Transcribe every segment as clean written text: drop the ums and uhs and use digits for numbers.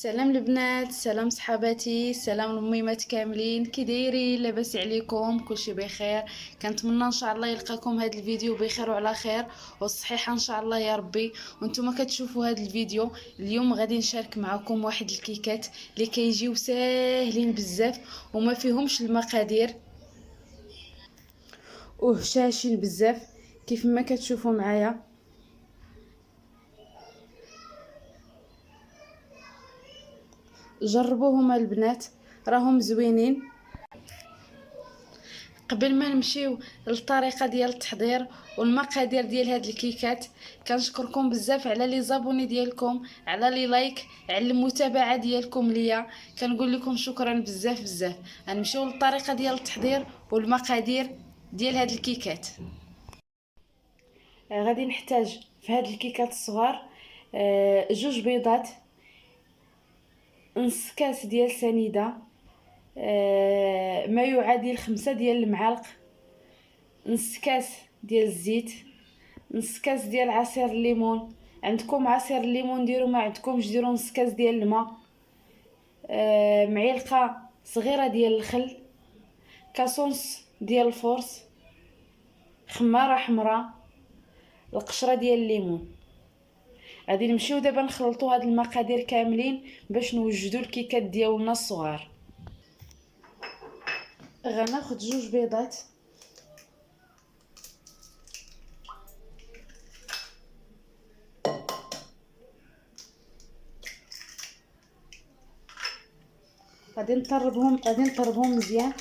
سلام البنات، سلام صحاباتي، سلام الميمات كاملين. كي دايرين؟ لاباس عليكم؟ كلشي بخير. كنتمنى ان شاء الله يلقاكم هذا الفيديو بخير وعلى خير والصحيحه ان شاء الله يا ربي. وانتم كتشوفوا هذا الفيديو اليوم غادي نشارك معكم واحد الكيكات اللي كيجيو ساهلين بزاف وما فيهمش المقادير وهشاشين بزاف كيف ما كتشوفوا معايا. جربوهم البنات، راهم زوينين. قبل ما نمشيو للطريقه ديال التحضير والمقادير ديال هاد الكيكات، كنشكركم بزاف على لي زابوني ديالكم، على لي لايك، على المتابعه ديالكم ليا. كنقول لكم شكرا بزاف بزاف. غنمشيو للطريقه ديال التحضير والمقادير ديال هاد الكيكات. غادي نحتاج في هاد الكيكات الصغار جوج بيضات، نص كاس ديال سنيده، ما يعادل 5 ديال المعالق، نص كاس ديال الزيت، نص كاس ديال عصير الليمون. عندكم عصير الليمون ديروا، ما عندكمش ديروا نص كاس ديال الماء، معلقه صغيره ديال الخل، كاسونس ديال الفورس، خماره حمراء، القشره ديال الليمون. غادي نمشيو دابا نخلطوا هاد المقادير كاملين باش نوجدوا الكيكات ديالنا الصغار. غناخد جوج بيضات، غادي نطربهم مزيان.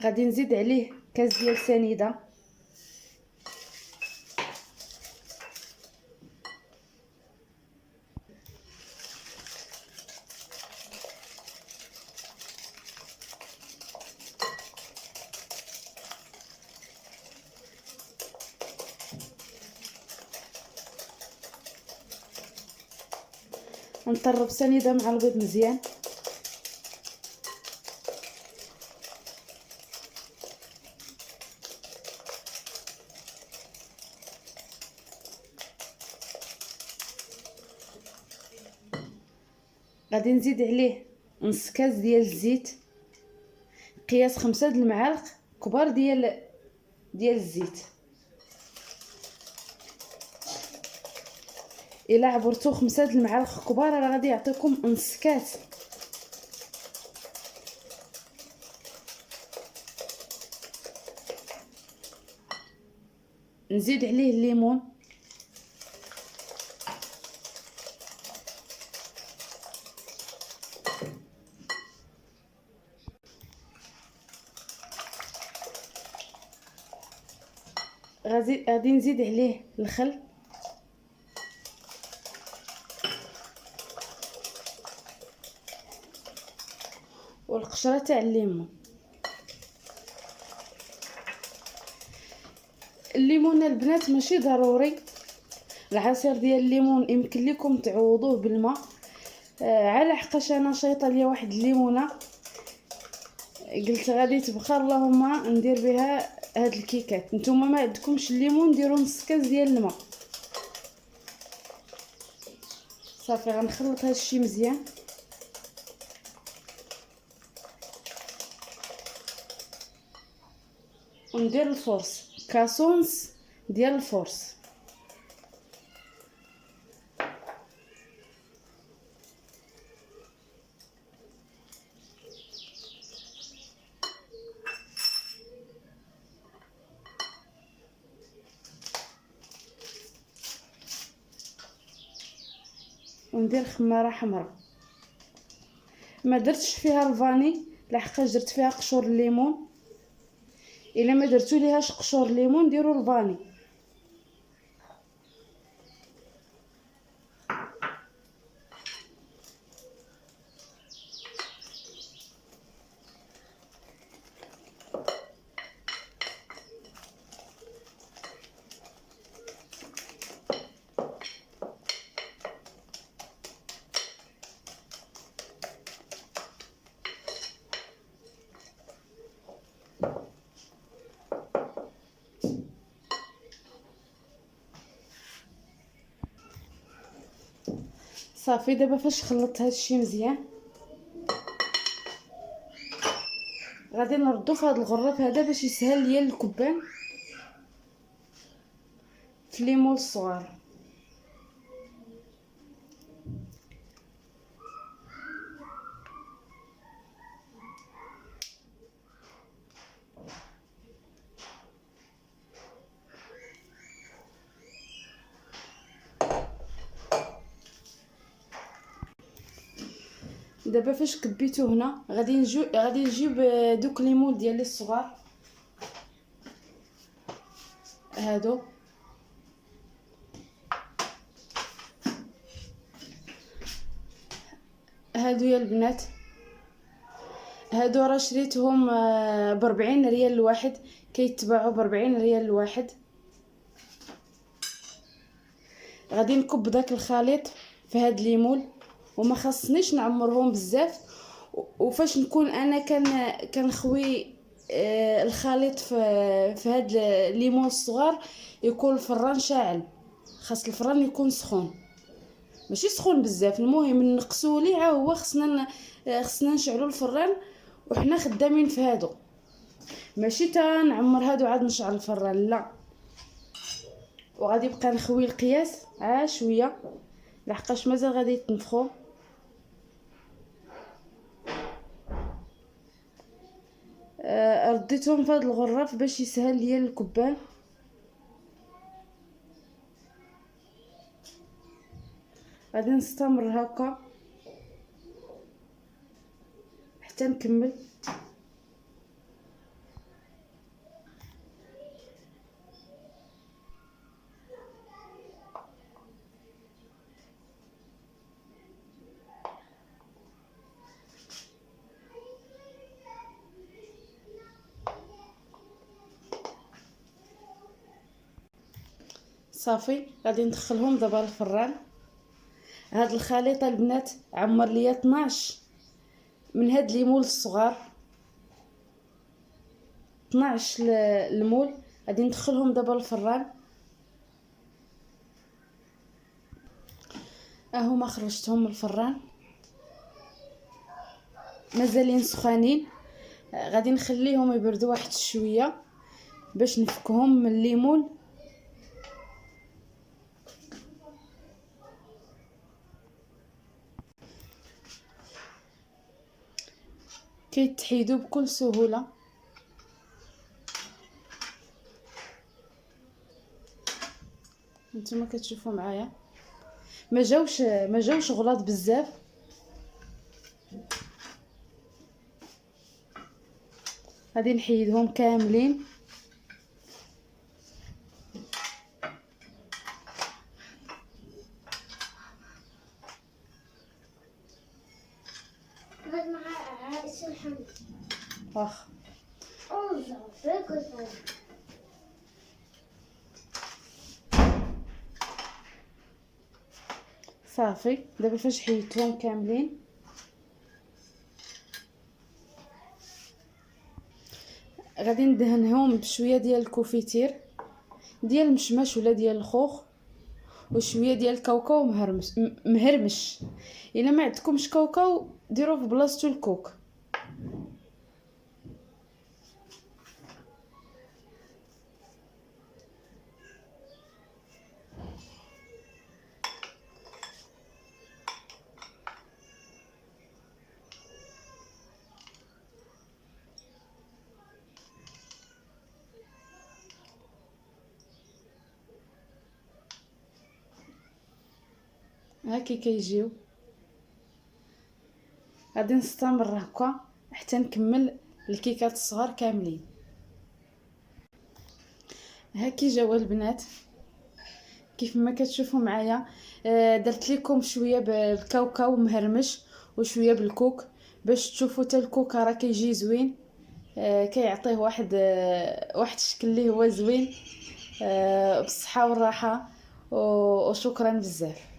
غادي نزيد عليه كاس ديال سنيده، نطرب سنيده مع البيض مزيان. غادي نزيد عليه نص كاس ديال الزيت، قياس 5 د المعالق كبار ديال الزيت. الا عبرتو 5 د المعالق كبار راه غادي يعطيكم نص كاس. نزيد عليه الليمون، غادي نزيد عليه الخل، والقشره تاع الليمون. الليمون البنات ماشي ضروري، العصير ديال الليمون يمكن لكم تعوضوه بالماء. على حقاش انا شايطه ليا واحد الليمونه، قلت غادي تبقى اللهم ندير بها هاد الكيكات. نتوما ما عندكمش الليمون ديروا نص كاس ديال الماء. صافي غنخلط هادشي مزيان. وندير الفرص، كاسونس ديال الفرص. وندير خماره حمراء، ما درتش فيها الفاني لحقاش درت فيها قشور الليمون. الا ما درتو ليهاش قشور الليمون ديروا الفاني. صافي دابا فاش خلطت هادشي مزيان غادي نردو في هاد الغرف هذا باش يسهل ليا الكبان في الليمون الصغار. دابا فاش كبيتو هنا غادي نجيب دوك ليمون ديالي الصغار هادو، هادو يا البنات، هادو راه شريتهم ب40 ريال الواحد، كيتباعوا ب40 ريال الواحد. غادي نكب داك الخليط في هاد الليمون وما خاصنيش نعمرهم بزاف، وفاش نكون انا كنخوي الخليط في هاد الليمون الصغار يكون الفران شاعل، خاص الفران يكون سخون ماشي سخون بزاف. المهم نقصوا ليه ها هو خصنا نشعلوا الفران وحنا خدامين في هادو، ماشي تا نعمر هادو عاد نشعل الفران لا. وغادي نبقى نخوي القياس شويه لحقاش مازال غادي يتنفخوا. رديتهم في هذا الغرف باش يسهل ليا الكبان. غادي نستمر هكا حتى نكمل. صافي غادي ندخلهم دابا الفران. هاد الخليط البنات عمر ليا 12 من هاد ليمون الصغار، 12 المول. غادي ندخلهم دابا الفران. هما خرجتهم من الفران مازالين سخانين. غادي نخليهم يبردوا واحد شويه باش نفكهم من الليمون. كيتحيدوا بكل سهوله. نتوما كتشوفوا معايا ما جاوش غلاظ بزاف. غادي نحيدهم كاملين. واخ صافي دابا فاش حيدتهم كاملين غادي ندهنهم بشويه ديال الكوفيتير ديال المشماش ولا ديال الخوخ وشويه ديال الكاوكاو مهرمش. الا ما عندكمش كاوكاو ديروه في بلاصتو الكوك. هاكي كيجيو. غادي نستمر هكا حتى نكمل الكيكات الصغار كاملين. هاكي جاوا البنات كيف ما كتشوفوا معايا. درت لكم شويه بالكاوكاو مهرمش وشويه بالكوك باش تشوفوا حتى الكوك راه كيجي زوين. كيعطيه واحد الشكل اللي هو زوين. بالصحه والراحه وشكرا بزاف.